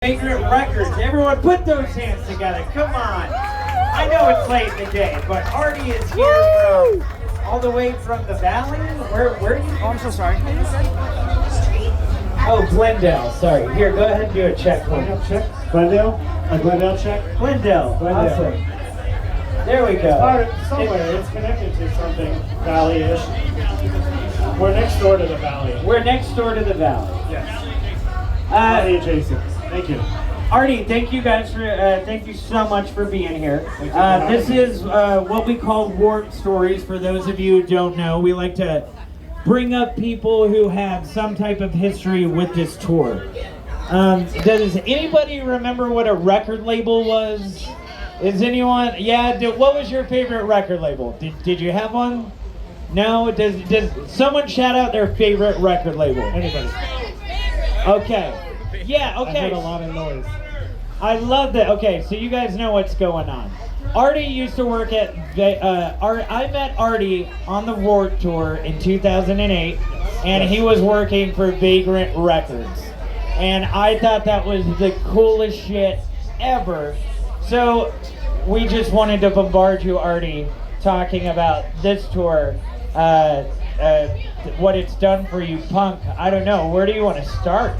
Vagrant Records. Everyone put those hands together. Come on. I know it's late in the day, but Artie is here from all the way from the valley. Where are you? Oh, I'm so sorry. Oh, Glendale. Sorry. Here, go ahead and do a check. Glendale check? Glendale? A Glendale check? Glendale. Awesome. There we go. It's part of somewhere. It's connected to something valley-ish. We're next door to the valley. We're next door to the valley. Yes. Valley adjacent. Thank you. Artie, thank you guys for thank you so much for being here. This is what we call Warp Stories. For those of you who don't know, we like to bring up people who have some type of history with this tour. Does anybody remember what a record label was? Is anyone? Yeah. What was your favorite record label? Did you have one? No. Does someone shout out their favorite record label? Anybody? Okay. Yeah, okay. I heard a lot of noise. I love that. Okay, so you guys know what's going on. Artie used to work at, I met Artie on the Warp Tour in 2008, and he was working for Vagrant Records. And I thought that was the coolest shit ever. So we just wanted to bombard you, Artie, talking about this tour, what it's done for you, punk. I don't know, where do you want to start?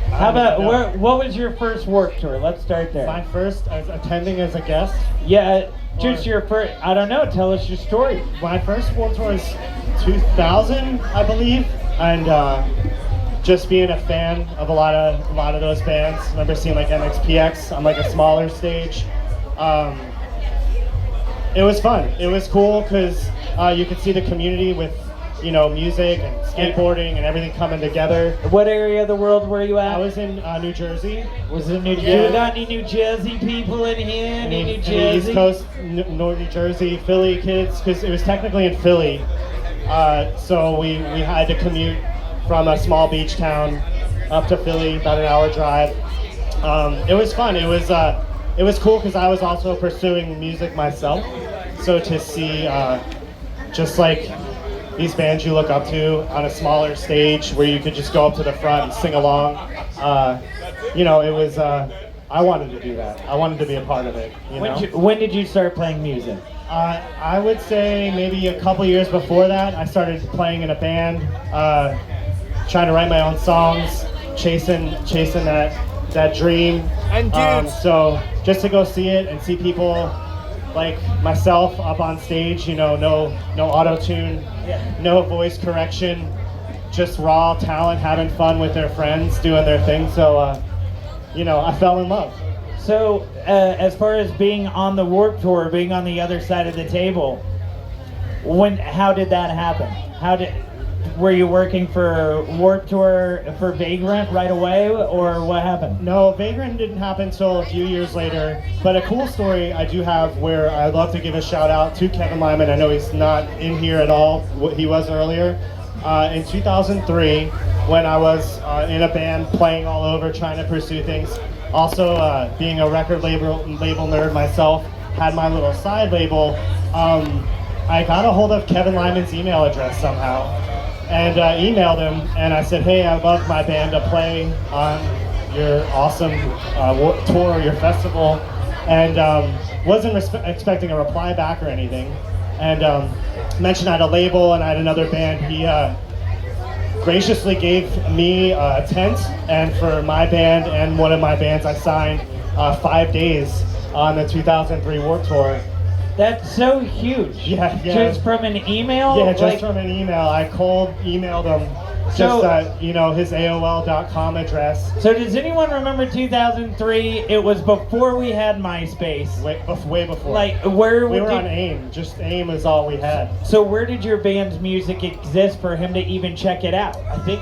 How about, what was your first Warp Tour? Let's start there. My first, as attending as a guest. Yeah, just your first, I don't know, tell us your story. My first Warp Tour was 2000, I believe, and just being a fan of a lot of those bands. I remember seeing like MXPX on like a smaller stage. It was fun. It was cool because you could see the community with, you know, music and skateboarding and everything coming together. What area of the world were you at? I was in New Jersey. Was it New Jersey? Yeah. You got any New Jersey people in here? Any New Jersey? East Coast, North New Jersey, Philly kids, because it was technically in Philly. So we had to commute from a small beach town up to Philly, about an hour drive. It was fun. It was cool because I was also pursuing music myself. So to see just like these bands you look up to on a smaller stage where you could just go up to the front and sing along. You know, it was, I wanted to do that. I wanted to be a part of it, you know? When did you start playing music? I would say maybe a couple years before that. I started playing in a band, trying to write my own songs, chasing that dream. And dudes. So just to go see it and see people like myself up on stage, you know, no auto-tune, no voice correction, just raw talent, having fun with their friends, doing their thing. So, you know, I fell in love. So, as far as being on the Warp Tour, being on the other side of the table, how did that happen? Were you working for Warp Tour for Vagrant right away, or what happened? No, Vagrant didn't happen until a few years later. But a cool story I do have where I'd love to give a shout out to Kevin Lyman. I know he's not in here at all. He was earlier. In 2003, when I was in a band playing all over, trying to pursue things. Also, being a record label nerd myself, had my little side label. I got a hold of Kevin Lyman's email address somehow. And emailed him, and I said, hey, I'd love my band to play on your awesome tour, your festival, and wasn't expecting a reply back or anything. And mentioned I had a label and I had another band. He graciously gave me a tent, and for my band and one of my bands, I signed 5 days on the 2003 Warped Tour. That's so huge. Yeah. Just from an email? Yeah, just from an email. I cold emailed him just, you know, his AOL.com address. So does anyone remember 2003? It was before we had MySpace. Way before. Like, where we were on AIM. Just AIM is all we had. So where did your band's music exist for him to even check it out? I think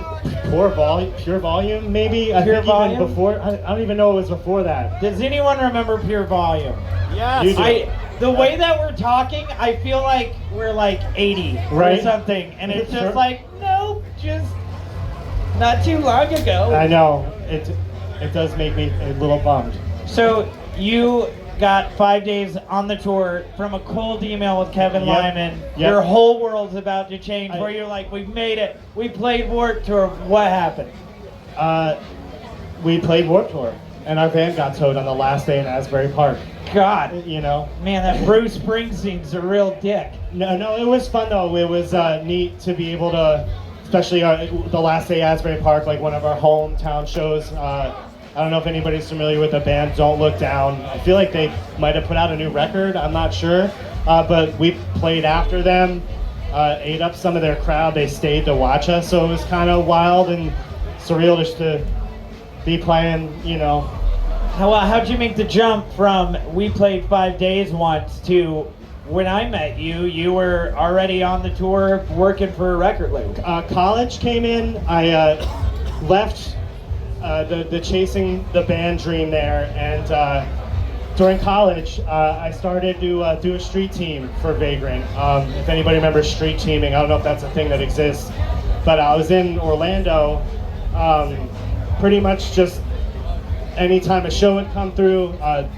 Pure Volume, maybe. Pure Volume? Even before. I don't even know it was before that. Does anyone remember Pure Volume? Yes. You do. The way that we're talking, I feel like we're like 80 right? or something, and it's just like, nope, just not too long ago. I know, it does make me a little bummed. So you got 5 days on the tour from a cold email with Kevin Lyman. Yep. Your whole world's about to change, where you're like, we've made it, we played Warped Tour. What happened? we played Warped Tour, and our van got towed on the last day in Asbury Park. God, You know? man, that Bruce Springsteen's a real dick. No, it was fun though. It was neat to be able to, especially the last day Asbury Park, like one of our hometown shows. I don't know if anybody's familiar with the band Don't Look Down. I feel like they might have put out a new record, I'm not sure. But we played after them, ate up some of their crowd. They stayed to watch us, so it was kind of wild and surreal just to be playing, you know. How'd you make the jump from we played 5 days once to when I met you, you were already on the tour working for a record label? College came in, I left the chasing the band dream there, and during college I started to do a street team for Vagrant. If anybody remembers street teaming, I don't know if that's a thing that exists, but I was in Orlando, pretty much just anytime a show would come through,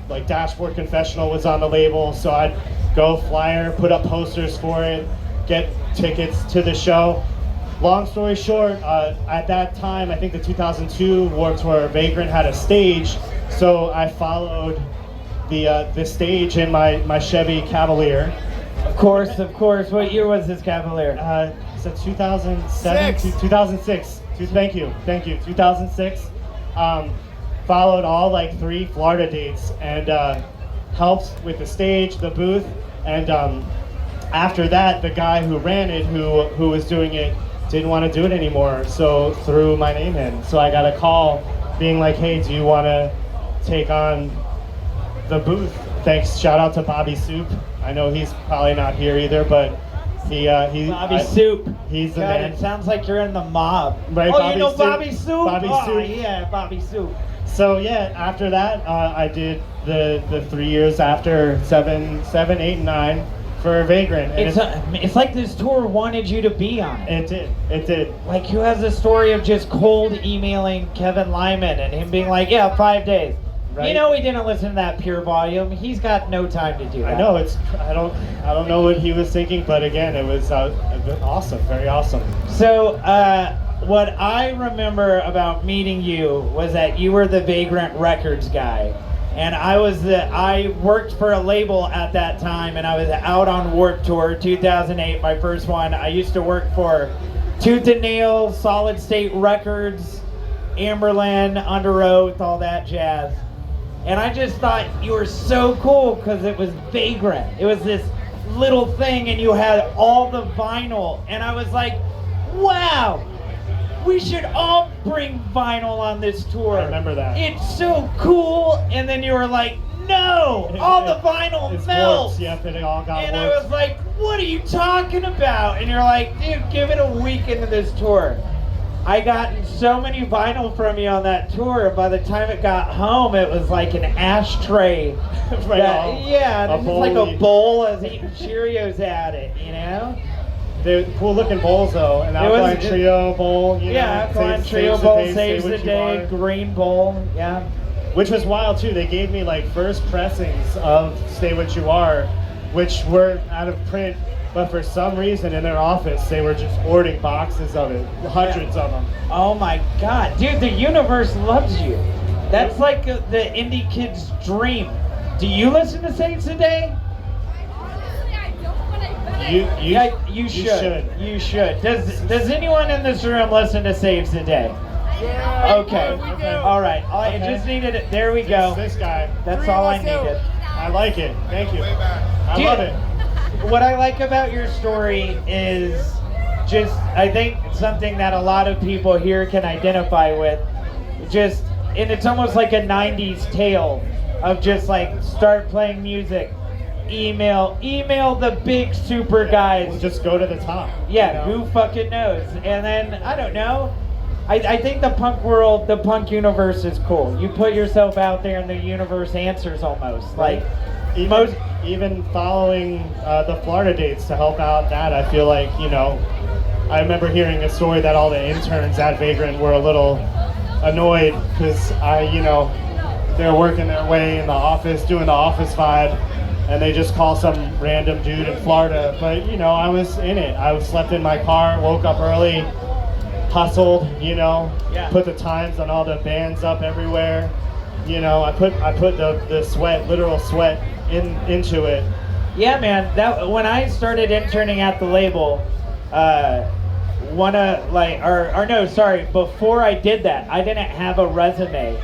like Dashboard Confessional was on the label, so I'd go flyer, put up posters for it, get tickets to the show. Long story short, at that time, I think the 2002 Warped Tour, Vagrant had a stage, so I followed the stage in my Chevy Cavalier. Of course. What year was this Cavalier? It's a 2007, 2006. Thank you. 2006. Followed all like 3 Florida dates and helped with the stage, the booth, and after that, the guy who ran it, who was doing it, didn't want to do it anymore, so threw my name in. So I got a call being like, hey, do you want to take on the booth? Thanks, shout out to Bobby Soup. I know he's probably not here either, but Bobby Soup. He's the God, man. It sounds like you're in the mob. Right, oh, Bobby you know Soup. Bobby Soup? Bobby oh, Soup. Yeah, Bobby Soup. So yeah, after that, I did the 3 years after, 7, 8, and 9 for Vagrant. And It's like this tour wanted you to be on it. It did. Like, who has a story of just cold emailing Kevin Lyman and him being like, yeah, 5 days. Right. You know he didn't listen to that Pure Volume. He's got no time to do that. I know, I don't know what he was thinking, but again, it was awesome, very awesome. So, what I remember about meeting you was that you were the Vagrant Records guy. And I worked for a label at that time, and I was out on Warped Tour 2008, my first one. I used to work for Tooth and Nail, Solid State Records, Amberlin, Under Oath, all that jazz. And I just thought you were so cool because it was Vagrant. It was this little thing, and you had all the vinyl. And I was like, wow, we should all bring vinyl on this tour. I remember that. It's so cool. And then you were like, no, all the vinyl melts. Yep, it all got And warped. I was like, what are you talking about? And you're like, dude, give it a week into this tour. I got so many vinyl from you on that tour. By the time it got home, it was like an ashtray. Yeah, it's like a bowl. I was eating Cheerios at it, you know? The cool looking bowls though, an Alkaline Trio bowl. You know, Alkaline Trio bowl saves the day. Green bowl, yeah. Which was wild too. They gave me like first pressings of Stay What You Are, which were out of print, but for some reason in their office they were just hoarding boxes of it, hundreds of them. Oh my God, dude, the universe loves you. That's like the indie kid's dream. Do you listen to Saints Today? You should. You should. Does anyone in this room listen to Saves the Day? Yeah. Okay. All right. I just needed it. There we go. This guy. That's all I needed. I like it. Thank you. I love it. What I like about your story is just, I think something that a lot of people here can identify with. Just, and it's almost like a 90s tale of just like start playing music. Email the big super guys. Just go to the top. Yeah, you know? Who fucking knows? And then, I don't know. I think the punk world, the punk universe is cool. You put yourself out there and the universe answers almost. Like, even following the Florida dates to help out that, I feel like, you know, I remember hearing a story that all the interns at Vagrant were a little annoyed because they're working their way in the office, doing the office vibe, and they just call some random dude in Florida. But I was in it. I slept in my car, woke up early, hustled, Yeah. put the times on all the bands up everywhere. I put the sweat, literal sweat into it. Yeah, man. That when I started interning at the label, before I did that, I didn't have a resume,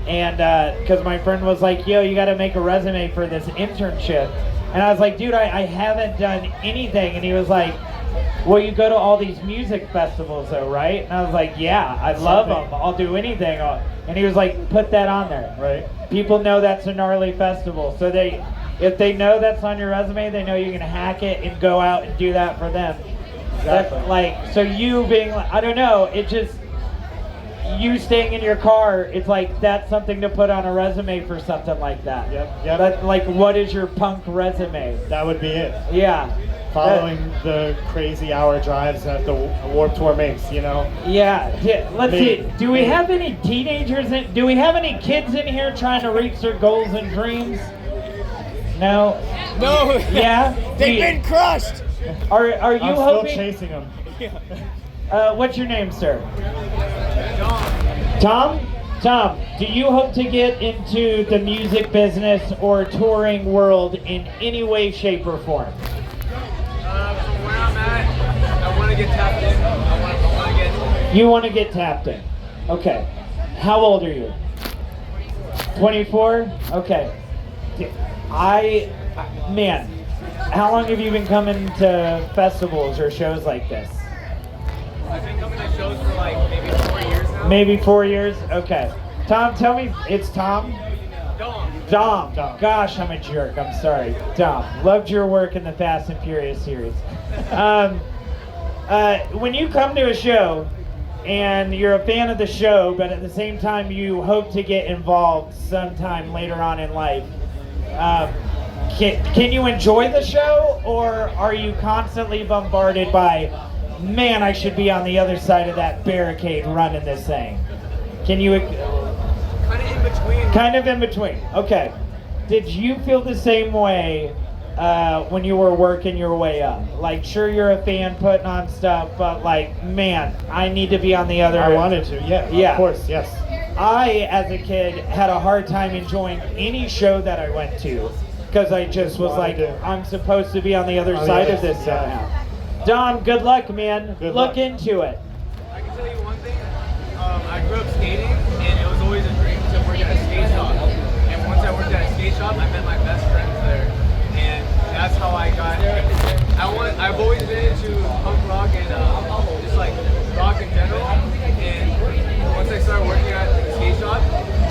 and because my friend was like, "Yo, you got to make a resume for this internship," and I was like, "Dude, I haven't done anything," and he was like, "Well, you go to all these music festivals, though, right?" And I was like, "Yeah, I love them. I'll do anything." And he was like, "Put that on there." Right. People know that's a gnarly festival, so if they know that's on your resume, they know you can hack it and go out and do that for them. Exactly. So you being like, I don't know, it just, you staying in your car, it's like that's something to put on a resume for something like that. Yep. But like, what is your punk resume? That would be it. Yeah. Following the crazy hour drives that the Warped Tour makes, Yeah. Let's see. Do we have any teenagers do we have any kids in here trying to reach their goals and dreams? No. No. Yeah. They've been crushed. Are you I'm still hoping? chasing them. What's your name, sir? Tom? Tom, do you hope to get into the music business or touring world in any way, shape, or form? From where I'm at, I want to get tapped in. I want to get. You want to get tapped in. Okay. How old are you? 24? Okay. Man, how long have you been coming to festivals or shows like this? I've been coming to shows for like maybe 4 years now. Maybe 4 years? Okay. Tom, tell me, it's Tom? Dom. Gosh, I'm a jerk. I'm sorry. Dom. Loved your work in the Fast and Furious series. When you come to a show and you're a fan of the show, but at the same time you hope to get involved sometime later on in life, can you enjoy the show, or are you constantly bombarded by, man, I should be on the other side of that barricade running this thing? Can you... Kind of in between. Kind of in between. Okay. Did you feel the same way when you were working your way up? Like, sure, you're a fan putting on stuff, but like, man, I need to be on the other... I wanted to, yeah. Of course, yes. I, as a kid, had a hard time enjoying any show that I went to because I just was like, I'm supposed to be on the other side of this somehow. Dom, good luck, man. Look into it. I can tell you one thing. I grew up skating, and it was always a dream to work at a skate shop. And once I worked at a skate shop, I met my best friends there, and that's how I got. I've always been into punk rock and just like rock in general. And once I started working at the skate shop,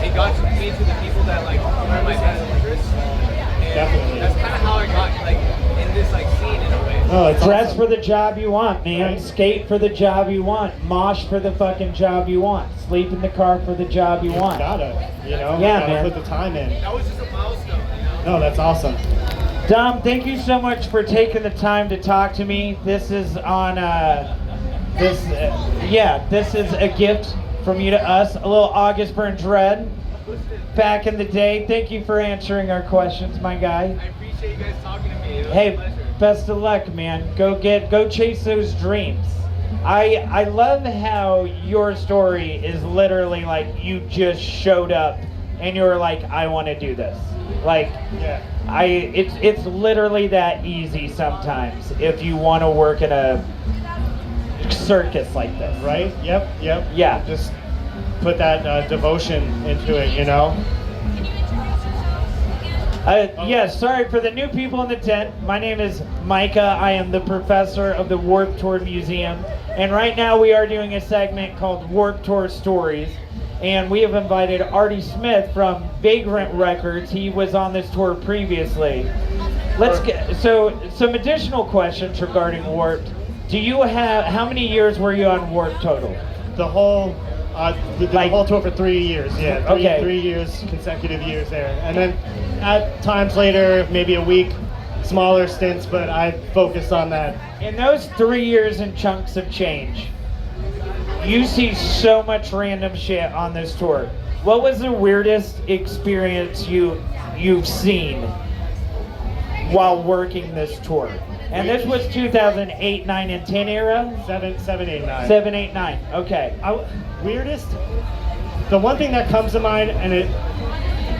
it got me to the people that like are my best interests. And Definitely. that's kind of how I got like in this like scene in a way. Oh, it's Dress awesome. for the job you want, man. Right. Skate for the job you want. Mosh for the fucking job you want. Sleep in the car for the job you want. Yeah, Yeah, gotta man. put the time in. That was just a milestone, No, that's awesome. Dom, thank you so much for taking the time to talk to me. This is on, this is a gift from you to us. A little August Burn Dread back in the day. Thank you for answering our questions, my guy. I appreciate you guys talking to me. It was a Hey, pleasure. best of luck, man. Go chase those dreams. I love how your story is literally like you just showed up and you were like, I want to do this. Like, Yeah. it's literally that easy sometimes if you want to work in a circus like this. Right? Yep. Yeah. Just put that devotion into it, Yes, sorry for the new people in the tent. My name is Micah. I am the professor of the Warped Tour Museum. And right now we are doing a segment called Warped Tour Stories. And we have invited Artie Smith from Vagrant Records. He was on this tour previously. Let's get some additional questions regarding Warped. Do you have, how many years were you on Warped total? The whole the whole tour for 3 years. Yeah. Okay. 3 years, consecutive years there. And then at times later, maybe a week, smaller stints, but I focused on that. In those 3 years in chunks of change, you see so much random shit on this tour. What was the weirdest experience you've seen while working this tour? And this was 2008, 9, and 10 era? 7, 8, 9. 7, 8, 9. Okay. Weirdest? The one thing that comes to mind, and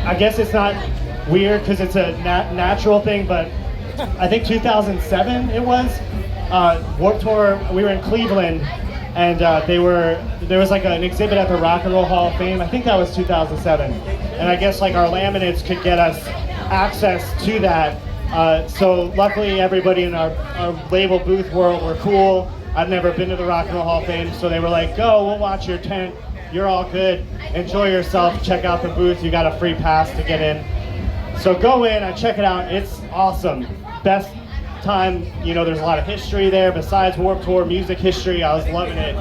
I guess it's not weird because it's a natural thing, but I think 2007 it was. Warped Tour, we were in Cleveland, and there was like an exhibit at the Rock and Roll Hall of Fame. I think that was 2007. And I guess like our laminates could get us access to that. So luckily everybody in our label booth world were cool. I've never been to the Rock and Roll Hall of Fame, so they were like, go, we'll watch your tent. You're all good. Enjoy yourself. Check out the booth. You got a free pass to get in. So go in, I check it out. It's awesome. Best time, there's a lot of history there. Besides Warped Tour music history, I was loving it.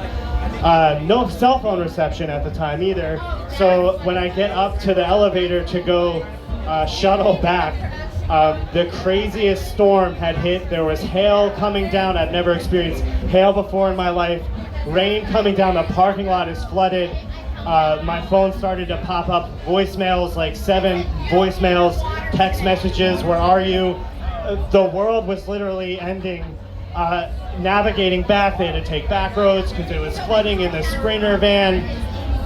No cell phone reception at the time either. So when I get up to the elevator to go shuttle back, the craziest storm had hit. There was hail coming down. I'd never experienced hail before in my life. Rain coming down. The parking lot is flooded. My phone started to pop up voicemails, like 7 voicemails, text messages, where are you? The world was literally ending. Navigating back, they had to take back roads because it was flooding in the Sprinter van.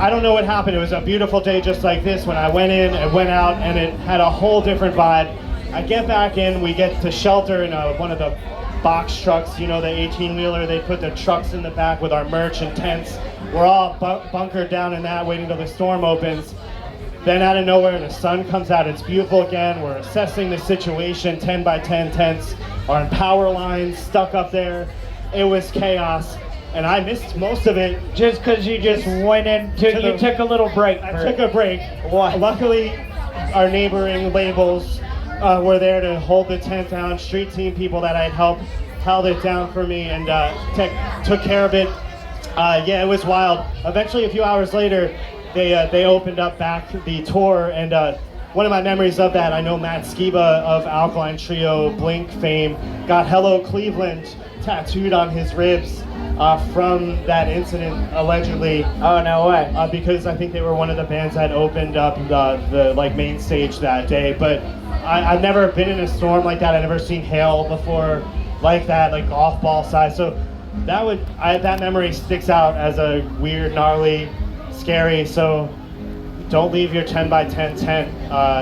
I don't know what happened. It was a beautiful day just like this when I went in and went out, and it had a whole different vibe. I get back in, we get to shelter in one of the box trucks, the 18-wheeler. They put the trucks in the back with our merch and tents. We're all bunkered down in that, waiting till the storm opens. Then out of nowhere, the sun comes out. It's beautiful again. We're assessing the situation. 10 by 10 tents are in power lines stuck up there. It was chaos, and I missed most of it. Just because you just went in, you took a little break. I took a break. Why? Luckily, our neighboring labels were there to hold the tent down. Street team people that I'd helped held it down for me and took care of it. Yeah, it was wild. Eventually, a few hours later, they opened up back the tour, and one of my memories of that, I know Matt Skiba of Alkaline Trio Blink fame got Hello Cleveland tattooed on his ribs from that incident, allegedly. Oh, no way. Because I think they were one of the bands that opened up the main stage that day. But I've never been in a storm like that. I've never seen hail before like that, like golf ball size. So that memory sticks out as a weird, gnarly, scary. So don't leave your 10 by 10 tent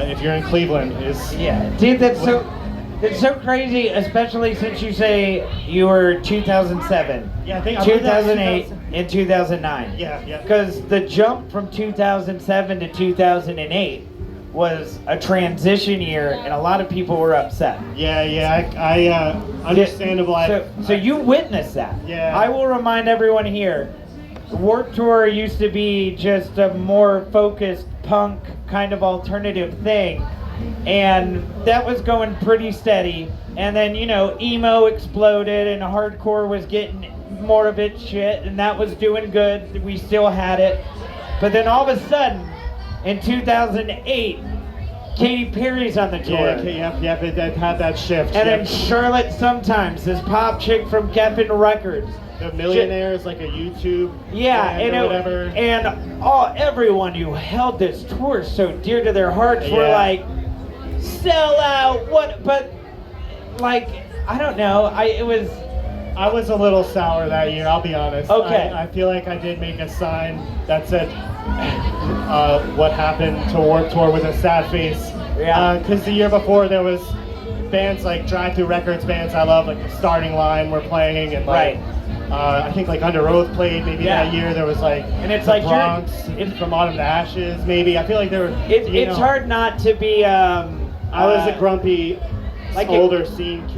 if you're in Cleveland. Yeah, dude, it's so crazy, especially since you say you were 2007. Yeah, I think 2008 and 2009. Yeah. Because the jump from 2007 to 2008 was a transition year, and a lot of people were upset. Yeah, I understandable. So you witnessed that. Yeah. I will remind everyone here, Warped Tour used to be just a more focused punk kind of alternative thing, and that was going pretty steady. And then emo exploded and hardcore was getting more of its shit, and that was doing good. We still had it, but then all of a sudden in 2008 Katy Perry's on the tour. Yeah, it had that shift. And then Charlotte Sometimes, this pop chick from Geffen Records. The Millionaire is like a YouTube band or whatever. And everyone who held this tour so dear to their hearts were like, sell out, what? But like, I don't know. I was a little sour that year, I'll be honest. Okay. I feel like I did make a sign that said what happened to Warped Tour with a sad face. Yeah. Because the year before there was bands like Drive-Thru Records bands I love, like the Starting Line were playing, and like I think like Under Oath played maybe that year. There was like and it's the like Bronx, From Autumn to Ashes maybe. I feel like there were. It's hard not to be. I was a grumpy, older scene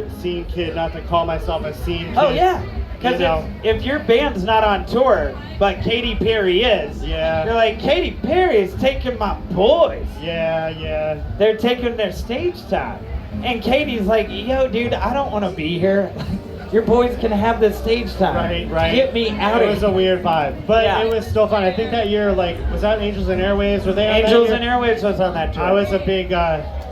kid, not to call myself a scene kid. Oh yeah, because if your band's not on tour, but Katy Perry is, you're like, Katy Perry is taking my boys. Yeah. They're taking their stage time, and Katie's like, yo, dude, I don't want to be here. Your boys can have the stage time. Right. Get me out of here. It was a weird vibe, but it was still fun. I think that year, was that Angels and Airwaves? Were they on Angels that year? and Airwaves was on that tour. I was a big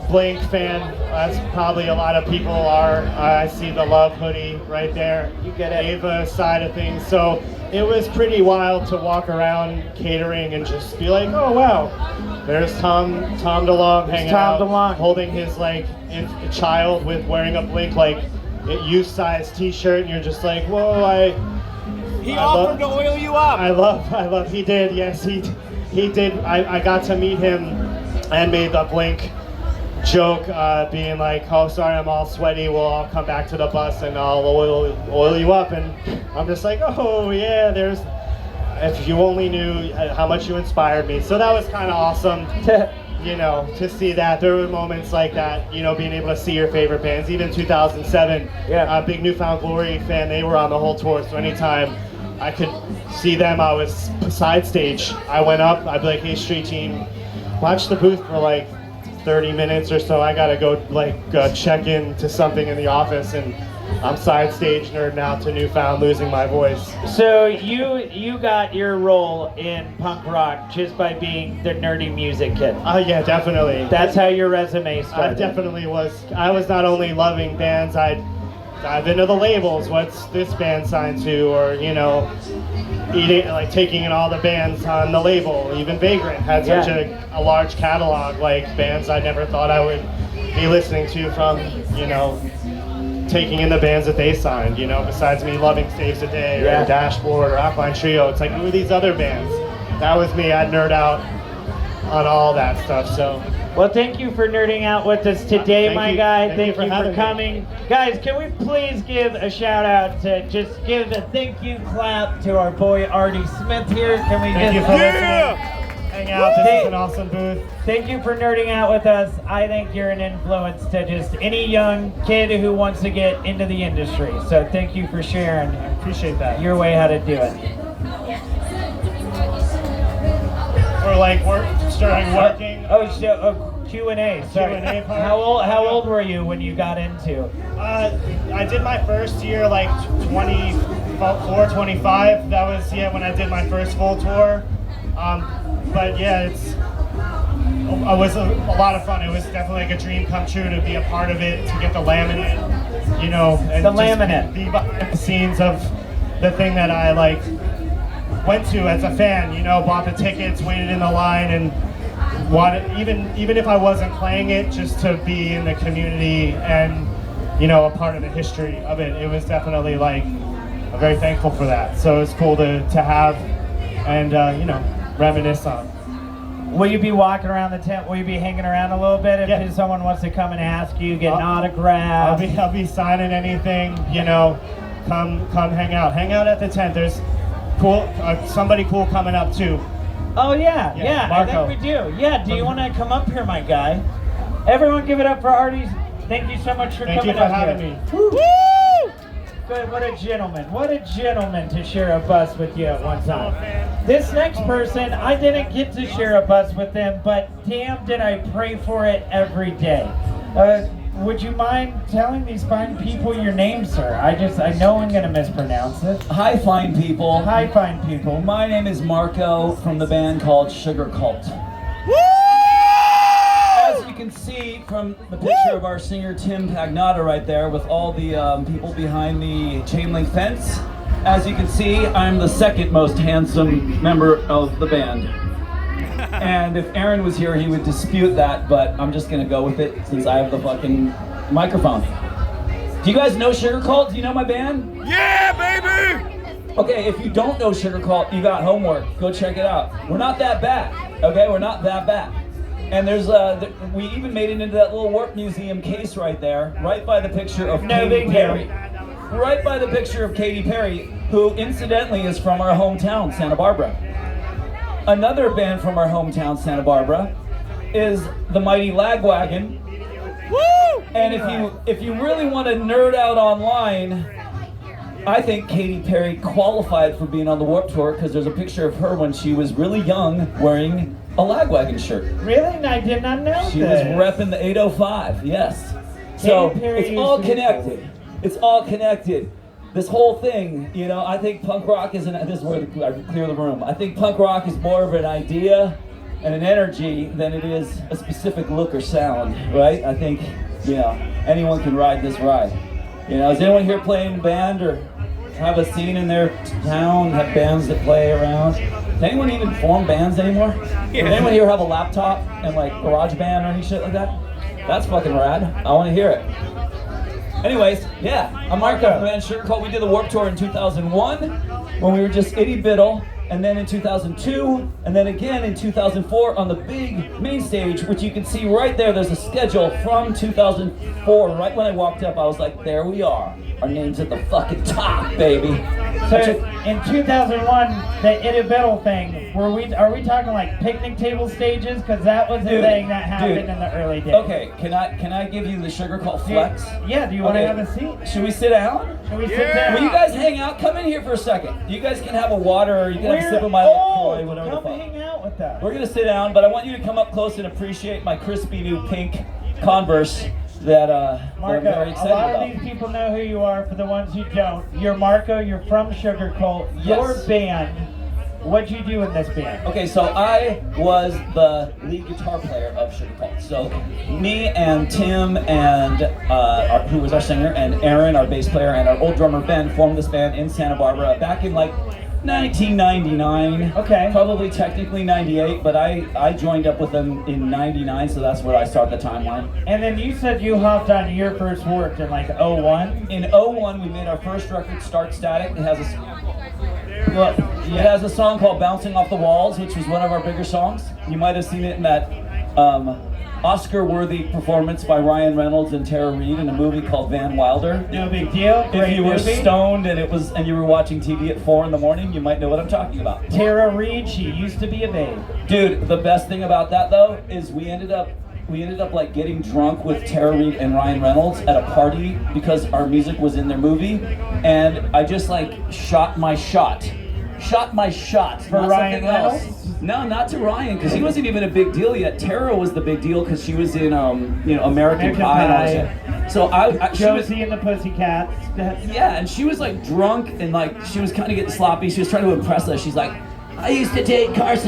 Blink fan, as probably a lot of people are. I see the Love hoodie right there. You get it. Ava side of things. So it was pretty wild to walk around catering and just be like, oh wow, there's Tom DeLonge hanging out, holding his child with wearing a Blink youth size T-shirt, and you're just like, whoa! He offered to oil you up. I love. He did. Yes, he did. I got to meet him and made the Blink joke, being like, oh, sorry, I'm all sweaty. We'll all come back to the bus and I'll oil you up. And I'm just like, oh yeah, if you only knew how much you inspired me. So that was kind of awesome. To see that. There were moments like that, being able to see your favorite bands. Even 2007, big Newfound Glory fan, they were on the whole tour, so anytime I could see them, I was side stage. I went up, I'd be like, hey, street team, watch the booth for like 30 minutes or so. I gotta go check in to something in the office, and I'm side stage nerding out to Newfound, losing my voice. So you got your role in punk rock just by being the nerdy music kid. Yeah, definitely. That's how your resume started. I definitely was. I was not only loving bands, I'd dive into the labels. What's this band signed to? Or, taking in all the bands on the label. Even Vagrant had such a large catalog, bands I never thought I would be listening to from, taking in the bands that they signed, besides me loving Saves the Day or Dashboard or Alkaline Trio. It's like, who are these other bands? That was me. I'd nerd out on all that stuff. So, well, thank you for nerding out with us today, my guy. Thank you for coming. Me. Guys, can we please give a shout out to just give a thank you clap to our boy Artie Smith here? Can we Thank you for listening. Hang out. This is an awesome booth. Thank you for nerding out with us. I think you're an influence to just any young kid who wants to get into the industry. So thank you for sharing. I appreciate that. Your way how to do it. We're starting working. Q&A. Sorry. Q&A part. How old were you when you got into? I did my first year 24, 25. That was when I did my first full tour. But it was a lot of fun. It was definitely a dream come true to be a part of it, to get the laminate, and the laminate. Be behind the scenes of the thing that I went to as a fan. Bought the tickets, waited in the line, and wanted, even if I wasn't playing it, just to be in the community and a part of the history of it. It was definitely I'm very thankful for that. So it's cool to have and reminisce on. Will you be walking around the tent? Will you be hanging around a little bit if someone wants to come and ask you, get an autograph? I'll be signing anything. Come hang out. Hang out at the tent. There's somebody cool coming up too. Oh yeah. Marco. I think we do. Yeah. Do you want to come up here, my guy? Everyone, give it up for Artie. Thank you so much for coming up here. Thank you for having me. Woo! Good. What a gentleman. What a gentleman to share a bus with you at one time. This next person, I didn't get to share a bus with them, but damn did I pray for it every day. Would you mind telling these fine people your name, sir? I know I'm gonna mispronounce it. Hi, fine people. Hi, fine people. My name is Marco from the band called Sugar Cult. Woo! As you can see from the picture of our singer Tim Pagnotta right there with all the people behind the chain link fence, as you can see, I'm the second most handsome member of the band. And if Aaron was here, he would dispute that, but I'm just gonna go with it since I have the fucking microphone. Do you guys know Sugar Cult? Do you know my band? Yeah, baby! Okay, if you don't know Sugar Cult, you got homework. Go check it out. We're not that bad, okay? We're not that bad. And there's we even made it into that little Warp Museum case right there, right by the picture of Katy Perry. Right by the picture of Katy Perry, who incidentally is from our hometown, Santa Barbara. Another band from our hometown, Santa Barbara, is the Mighty Lagwagon. Woo! And if you really want to nerd out online, I think Katy Perry qualified for being on the Warped Tour because there's a picture of her when she was really young wearing a Lagwagon shirt. Really? I did not know She was repping the 805, yes. So it's all connected. It's all connected. This whole thing, I think punk rock this is where I clear the room. I think punk rock is more of an idea and an energy than it is a specific look or sound, right? I think, anyone can ride this ride. Is anyone here playing in a band or have a scene in their town, have bands that play around? Does anyone even form bands anymore? Does anyone here have a laptop and GarageBand or any shit like that? That's fucking rad. I want to hear it. Anyways, yeah, I'm Micah from the band Sugar Cult. We did the Warped Tour in 2001 when we were just itty biddle, and then in 2002, and then again in 2004 on the big main stage, which you can see right there. There's a schedule from 2004. Right when I walked up, I was like, there we are. Our name's at the fucking top, baby. So in 2001, the itty biddle thing, are we talking like picnic table stages? Because that was the thing that happened in the early days. Okay, can I give you the Sugar Cult flex? Yeah, do you want to have a seat? Should we sit down? Should we sit down? Will you guys hang out? Come in here for a second. You guys can have a water, or you can have a sip of my LaCroix, whatever the fuck. Come hang out with us. We're gonna sit down, but I want you to come up close and appreciate my crispy new pink Converse that I'm very excited a lot about. of these people know who you are. For the ones who don't, you're Marco. You're from Sugar Cult. Your band. What'd you do in this band? Okay, so I was the lead guitar player of Sugar Cult. So me and Tim and who was our singer, and Aaron, our bass player, and our old drummer Ben formed this band in Santa Barbara back in like 1999. Okay. Probably technically 98, but I joined up with them in 99, so that's where I start the timeline. And then you said you hopped on your first work in like 01? In 01, we made our first record, Start Static. It has a song called Bouncing Off the Walls, which was one of our bigger songs. You might have seen it in that Oscar-worthy performance by Ryan Reynolds and Tara Reid in a movie called Van Wilder. No big deal. If you were stoned and you were watching TV at 4 in the morning, you might know what I'm talking about. Tara Reid, she used to be a babe. Dude, the best thing about that though is we ended up like getting drunk with Tara Reid and Ryan Reynolds at a party because our music was in their movie, and I just like shot my shot for Ryan Reynolds. No, not to Ryan, because he wasn't even a big deal yet. Tara was the big deal because she was in American Pie and all that. So Josie and the Pussycats. Yeah, and she was like drunk and like she was kind of getting sloppy. She was trying to impress us. She's like, I used to date Carson